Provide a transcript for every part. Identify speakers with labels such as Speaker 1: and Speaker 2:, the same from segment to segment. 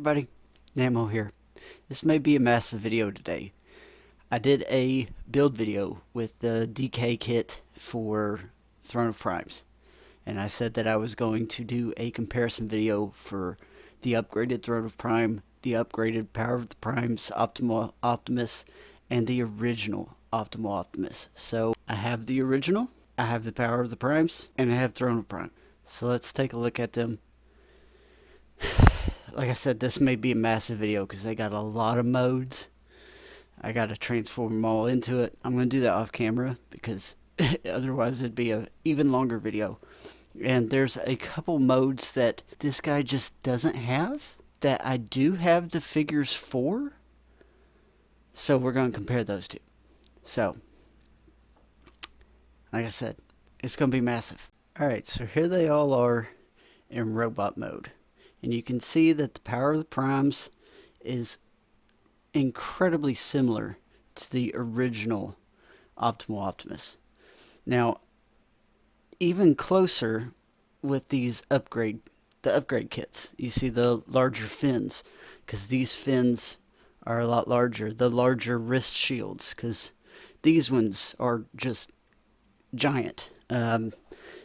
Speaker 1: everybody, Namo here. This may be a massive video today. I did a build video with the DK kit for Throne of Primes, and I said that I was going to do a comparison video for the upgraded Throne of Prime, the upgraded Power of the Primes Optimal Optimus, and the original Optimal Optimus. So I have the original, I have the Power of the Primes, and I have Throne of Prime. So let's take a look at them. Like I said, this may be a massive video because they got a lot of modes. I got to transform them all into it. I'm going to do that off camera because otherwise it'd be an even longer video. And there's a couple modes that this guy just doesn't have that I do have the figures for. So we're going to compare those two. So, like I said, it's going to be massive. Alright, so here they all are in robot mode. And you can see that the Power of the Primes is incredibly similar to the original Optimal Optimus. Now, even closer with these the upgrade kits, you see the larger fins, because these fins are a lot larger. The larger wrist shields, because these ones are just giant.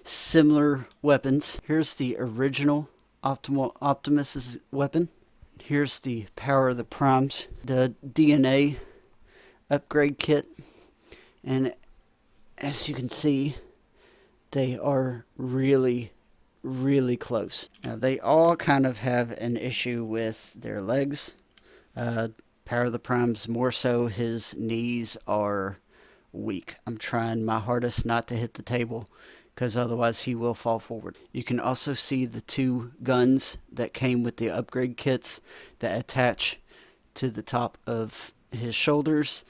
Speaker 1: Similar weapons. Here's the original Optimal Optimus's weapon. Here's the Power of the Primes, the DNA upgrade kit, and as you can see, they are really close. Now they all kind of have an issue with their legs. Power of the Primes more so. His knees are weak. I'm trying my hardest not to hit the table, because otherwise he will fall forward. You can also see the two guns that came with the upgrade kits that attach to the top of his shoulders,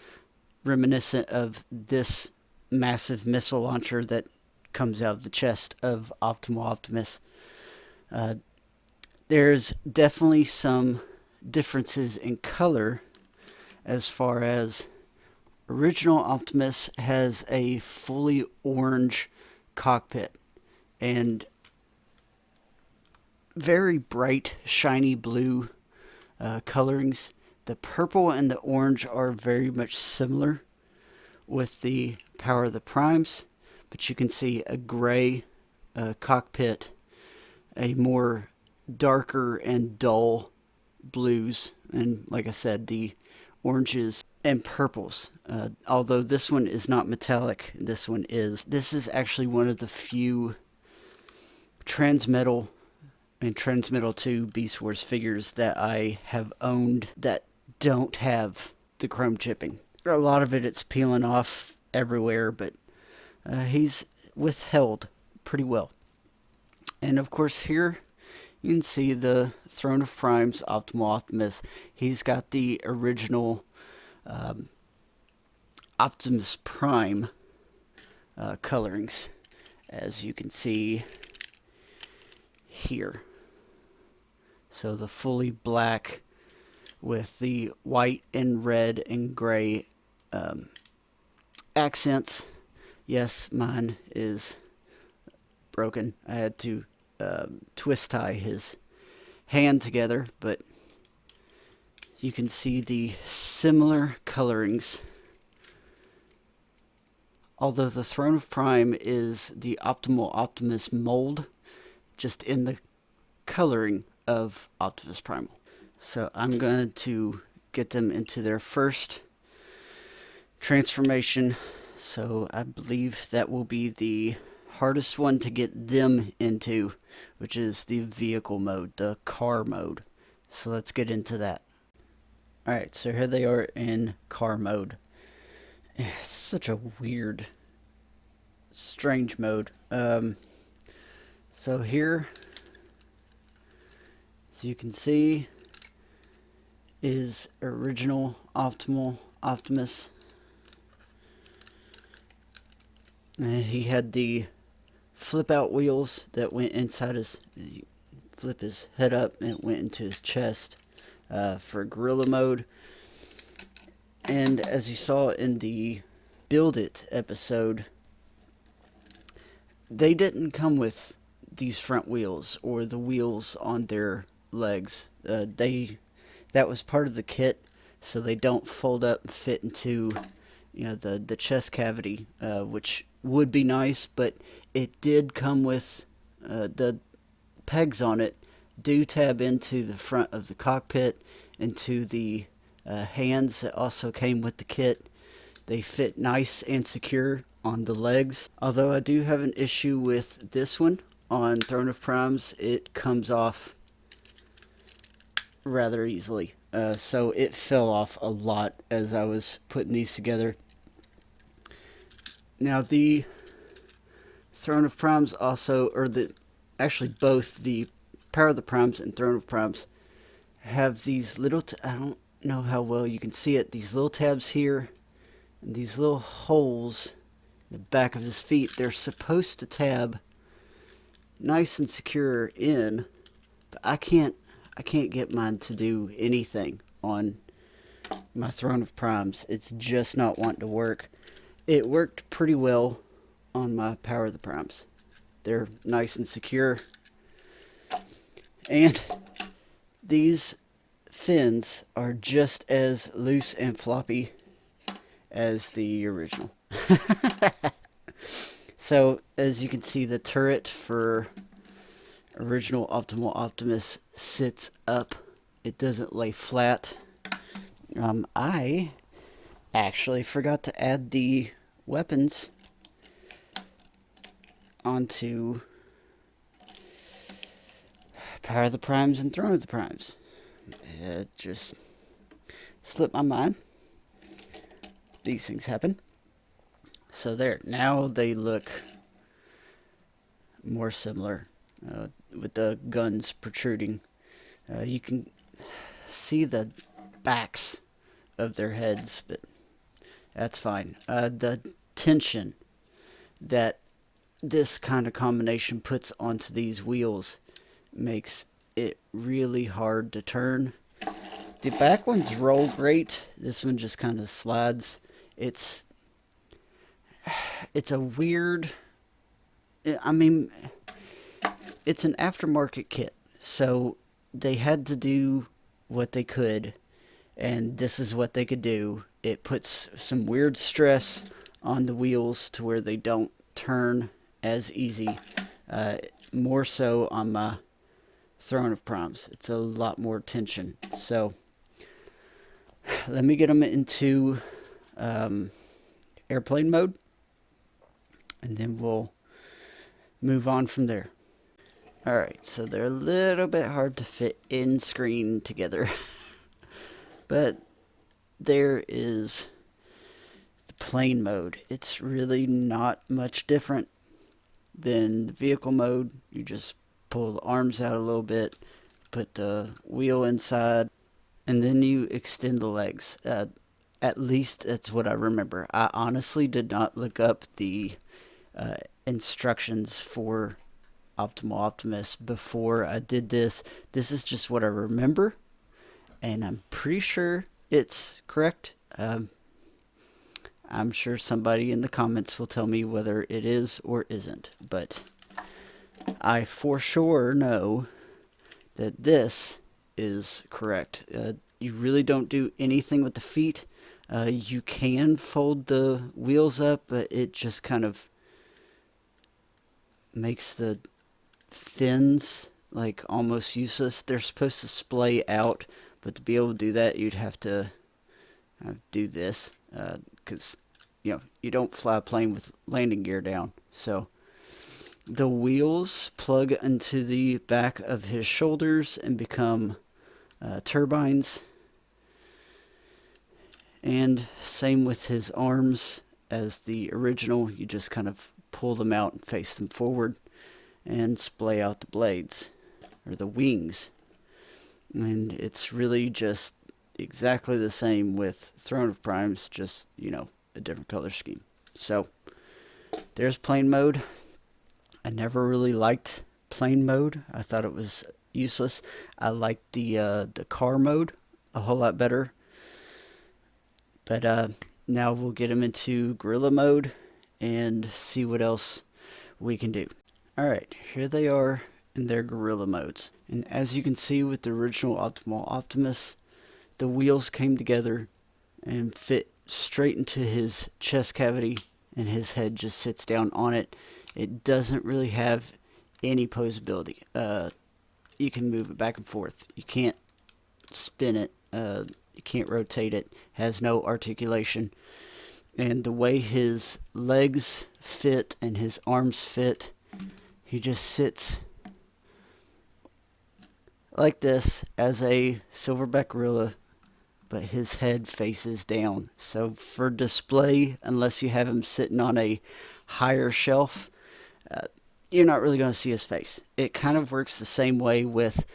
Speaker 1: reminiscent of this massive missile launcher that comes out of the chest of Optimal Optimus. There's definitely some differences in color, as far as original Optimus has a fully orange cockpit and very bright shiny blue colorings. The purple and the orange are very much similar with the Power of the Primes, but you can see a gray cockpit, a more darker and dull blues, and like I said, the oranges and purples. Although this one is not metallic, this one is. This is actually one of the few Transmetal and Transmetal 2 Beast Wars figures that I have owned that don't have the chrome chipping. A lot of it's peeling off everywhere, but he's withheld pretty well. And of course here you can see the Throne of Primes Optimal Optimus. He's got the original Optimus Prime colorings, as you can see here. So the fully black with the white and red and gray accents. Yes, mine is broken. I had to twist tie his hand together, but you can see the similar colorings. Although the Throne of Prime is the Optimal Optimus mold, just in the coloring of Optimus Primal. So I'm going to get them into their first transformation. So I believe that will be the hardest one to get them into, which is the vehicle mode, the car mode. So let's get into that. Alright, so here they are in car mode. It's such a weird, strange mode. So here, as you can see, is original Optimal Optimus. And he had the flip out wheels that went inside his, flip his head up and it went into his chest. For gorilla mode. And as you saw in the Build It episode, they didn't come with these front wheels or the wheels on their legs. They that was part of the kit, so they don't fold up and fit into, you know, the chest cavity, which would be nice, but it did come with the pegs on it do tab into the front of the cockpit, into the hands that also came with the kit. They fit nice and secure on the legs. Although I do have an issue with this one on Throne of Primes, it comes off rather easily. So it fell off a lot as I was putting these together. Now the Throne of Primes also, or actually both the Power of the Primes and Throne of Primes have these little, I don't know how well you can see it, these little tabs here, and these little holes in the back of his feet. They're supposed to tab nice and secure in, but I can't get mine to do anything on my Throne of Primes. It's just not wanting to work. It worked pretty well on my Power of the Primes. They're nice and secure. And these fins are just as loose and floppy as the original. So, as you can see, the turret for original Optimal Optimus sits up. It doesn't lay flat. I actually forgot to add the weapons onto Power of the Primes and Throne of the Primes. It just slipped my mind. These things happen. So there, now they look more similar, with the guns protruding. You can see the backs of their heads, but that's fine. The tension that this kind of combination puts onto these wheels makes it really hard to turn. The back ones roll great. This one just kind of slides. It's a weird, I mean, it's an aftermarket kit, so they had to do what they could, and this is what they could do. It puts some weird stress on the wheels to where they don't turn as easy. More so on my Throne of Primes. It's a lot more tension. So let me get them into airplane mode, and then we'll move on from there. Alright, so they're a little bit hard to fit in screen together. But there is the plane mode. It's really not much different than the vehicle mode. You just pull the arms out a little bit, put the wheel inside, and then you extend the legs. At least that's what I remember. I honestly did not look up the instructions for Optimal Optimus before I did this. This is just what I remember, and I'm pretty sure it's correct. I'm sure somebody in the comments will tell me whether it is or isn't, but I for sure know that this is correct. You really don't do anything with the feet. You can fold the wheels up, but it just kind of makes the fins like almost useless. They're supposed to splay out, but to be able to do that, you'd have to do this, because you don't fly a plane with landing gear down. So the wheels plug into the back of his shoulders and become turbines. And same with his arms as the original. You just kind of pull them out and face them forward and splay out the blades, or the wings. And it's really just exactly the same with Throne of Primes, just, a different color scheme. So there's plane mode. I never really liked plane mode. I thought it was useless. I liked the car mode a whole lot better. But now we'll get him into gorilla mode and see what else we can do. Alright, here they are in their gorilla modes. And as you can see with the original Optimal Optimus, The wheels came together and fit straight into his chest cavity, and his head just sits down on it. It doesn't really have any posability. You can move it back and forth. You can't spin it. You can't rotate it. Has no articulation. And the way his legs fit and his arms fit, he just sits like this as a silverback gorilla, but his head faces down. So for display, unless you have him sitting on a higher shelf, you're not really going to see his face. It kind of works the same way with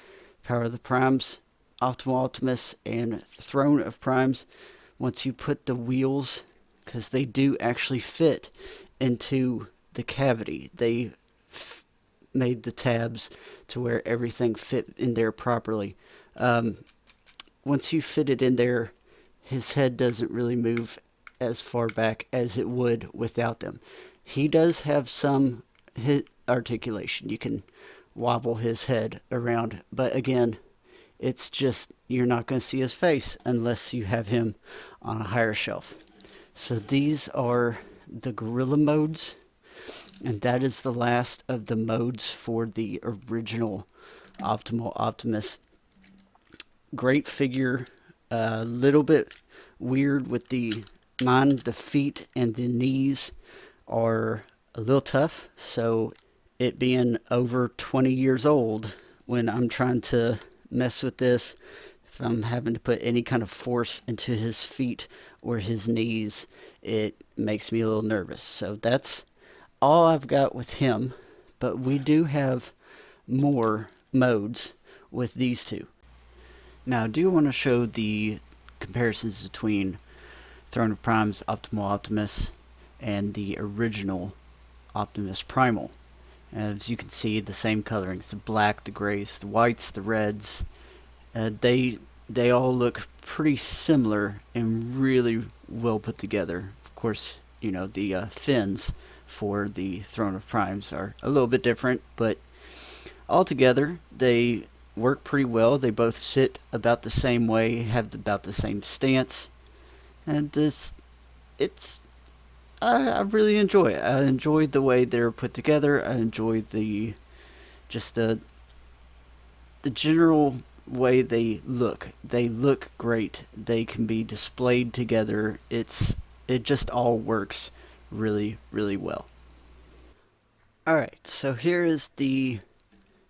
Speaker 1: Power of the Primes, Optimal Optimus, and Throne of Primes. Once you put the wheels, because they do actually fit into the cavity, they made the tabs to where everything fit in there properly. Once you fit it in there, his head doesn't really move as far back as it would without them. He does have some articulation. You can wobble his head around, but again, it's just, you're not going to see his face unless you have him on a higher shelf. So these are the gorilla modes, and that is the last of the modes for the original Optimal Optimus. Great figure, a little bit weird with the feet and the knees are a little tough, so it being over 20 years old, when I'm trying to mess with this, if I'm having to put any kind of force into his feet or his knees, it makes me a little nervous. So that's all I've got with him, but we do have more modes with these two. Now, I do want to show the comparisons between Throne of Prime's Optimal Optimus and the original Optimus Primal. As you can see, the same colorings, the black, the grays, the whites, the reds, they all look pretty similar and really well put together. Of course, you know, the fins for the Throne of Primes are a little bit different, but altogether they work pretty well. They both sit about the same way, have about the same stance, and I really enjoy it. I enjoyed the way they're put together. I enjoyed the general way they look. They look great. They can be displayed together. It just all works really, really well. Alright, so here is the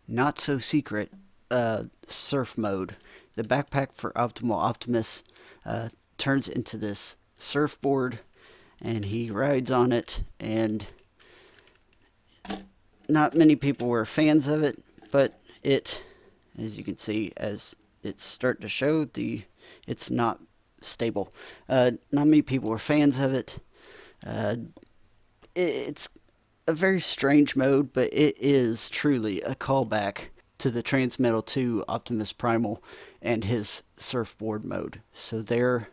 Speaker 1: not so secret surf mode. The backpack for Optimal Optimus turns into this surfboard, and he rides on it, and not many people were fans of it, but it, as you can see, as it's starting to show, it's not stable. Not many people were fans of it. It's a very strange mode, but it is truly a callback to the Transmetal 2 Optimus Primal and his surfboard mode. So there,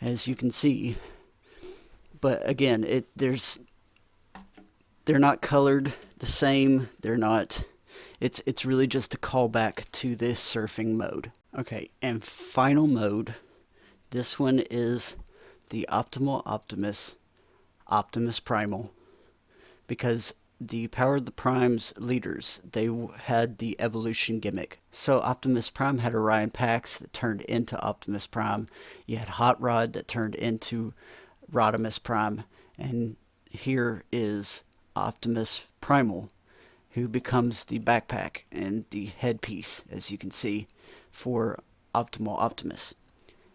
Speaker 1: as you can see, but again, they're not colored the same. They're not. It's really just a callback to this surfing mode. Okay, and final mode. This one is the Optimal Optimus, Optimus Primal, because the Power of the Prime's leaders, they had the evolution gimmick. So Optimus Prime had Orion Pax that turned into Optimus Prime. You had Hot Rod that turned into Rodimus Prime, and here is Optimus Primal, who becomes the backpack and the headpiece, as you can see, for Optimal Optimus.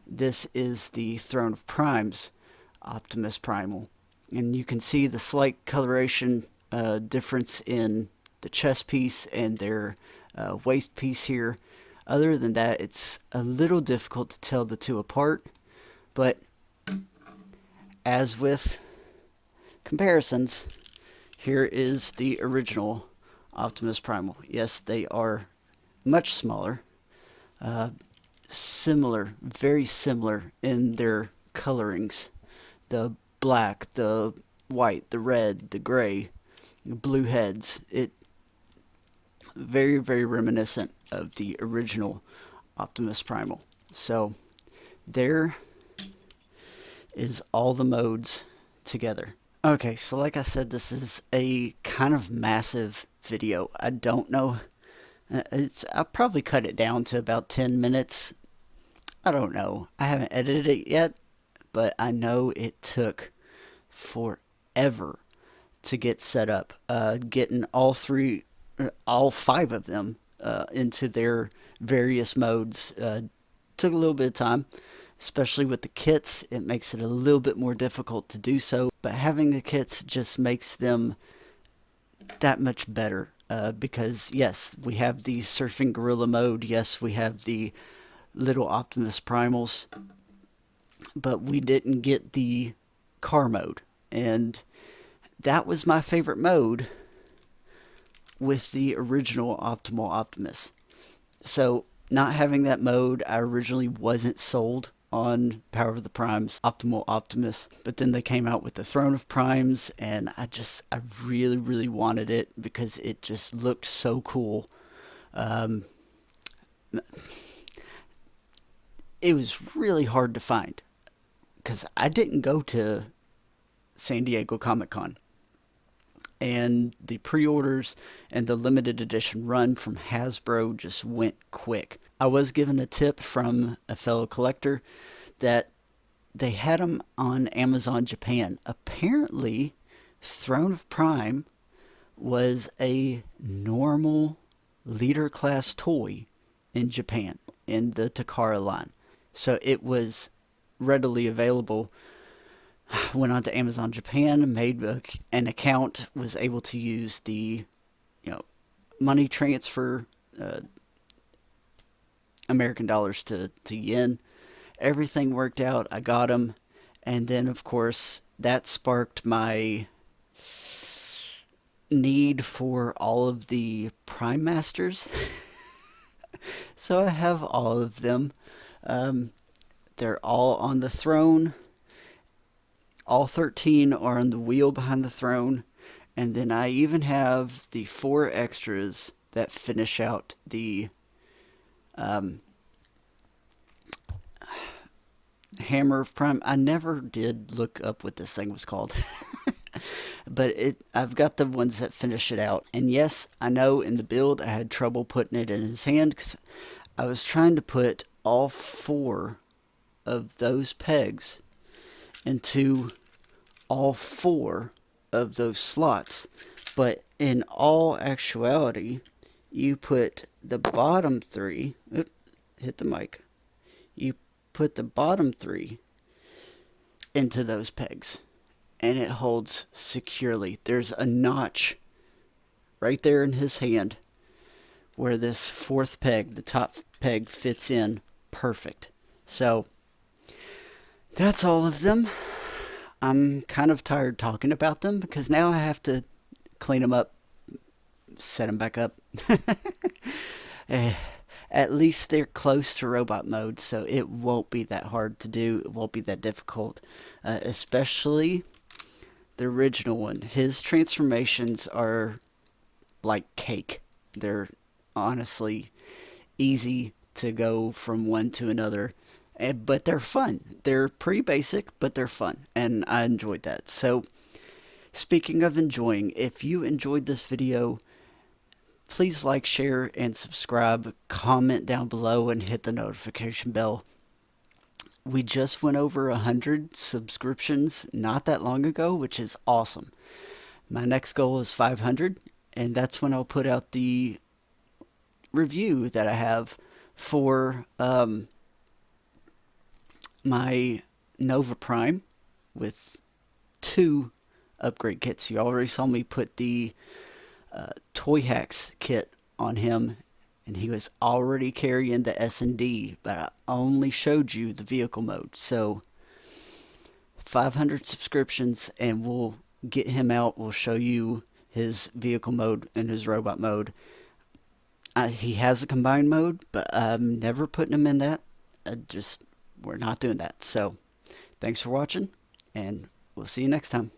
Speaker 1: This is the Throne of Primes Optimus Primal, and you can see the slight coloration difference in the chest piece and their waist piece here. Other than that, it's a little difficult to tell the two apart, but as with comparisons, here is the original Optimus Primal. Yes, they are much smaller, similar, very similar in their colorings. The black, the white, the red, the gray, the blue heads. It very, very reminiscent of the original Optimus Primal. So there is all the modes together. Okay, so like I said, this is a kind of massive video. I don't know. I'll probably cut it down to about 10 minutes. I don't know. I haven't edited it yet, but I know it took forever to get set up. Getting all five of them into their various modes took a little bit of time, especially with the kits. It makes it a little bit more difficult to do so, but having the kits just makes them that much better. Because yes, we have the surfing gorilla mode. Yes, we have the little Optimus Primals, but we didn't get the car mode, and that was my favorite mode with the original Optimal Optimus. So not having that mode, I originally wasn't sold on Power of the Primes Optimal Optimus, but then they came out with the Throne of Primes, and I really wanted it because it just looked so cool. It was really hard to find because I didn't go to San Diego Comic-Con, and the pre-orders and the limited edition run from Hasbro just went quick. I was given a tip from a fellow collector that they had them on Amazon Japan. Apparently, Throne of Prime was a normal leader class toy in Japan in the Takara line. So it was readily available. Went on to Amazon Japan, made an account, was able to use the money transfer, American dollars to yen. Everything worked out. I got them. And then, of course, that sparked my need for all of the Prime Masters. So I have all of them. They're all on the throne. All 13 are on the wheel behind the throne. And then I even have the 4 extras that finish out the Hammer of Prime. I never did look up what this thing was called. But I've got the ones that finish it out. And yes, I know in the build I had trouble putting it in his hand because I was trying to put all 4 of those pegs into all 4 of those slots. But in all actuality, you put the bottom 3, hit the mic, you put the bottom 3 into those pegs, and it holds securely. There's a notch right there in his hand where this 4th peg, the top peg, fits in perfect. So that's all of them. I'm kind of tired talking about them because now I have to clean them up, set them back up. At least they're close to robot mode, so it won't be that hard to do. It won't be that difficult, especially the original one. His transformations are like cake. They're honestly easy to go from one to another, but they're fun. They're pretty basic, but they're fun, and I enjoyed that. So, speaking of enjoying, if you enjoyed this video, please like, share, and subscribe. Comment down below and hit the notification bell. We just went over 100 subscriptions not that long ago, which is awesome. My next goal is 500, and that's when I'll put out the review that I have for my Nova Prime with 2 upgrade kits. You already saw me put the Toy Hacks kit on him, and he was already carrying the S&D, but I only showed you the vehicle mode. So 500 subscriptions and we'll get him out. We'll show you his vehicle mode and his robot mode. He has a combined mode, but I'm never putting him in that. We're not doing that. So thanks for watching, and we'll see you next time.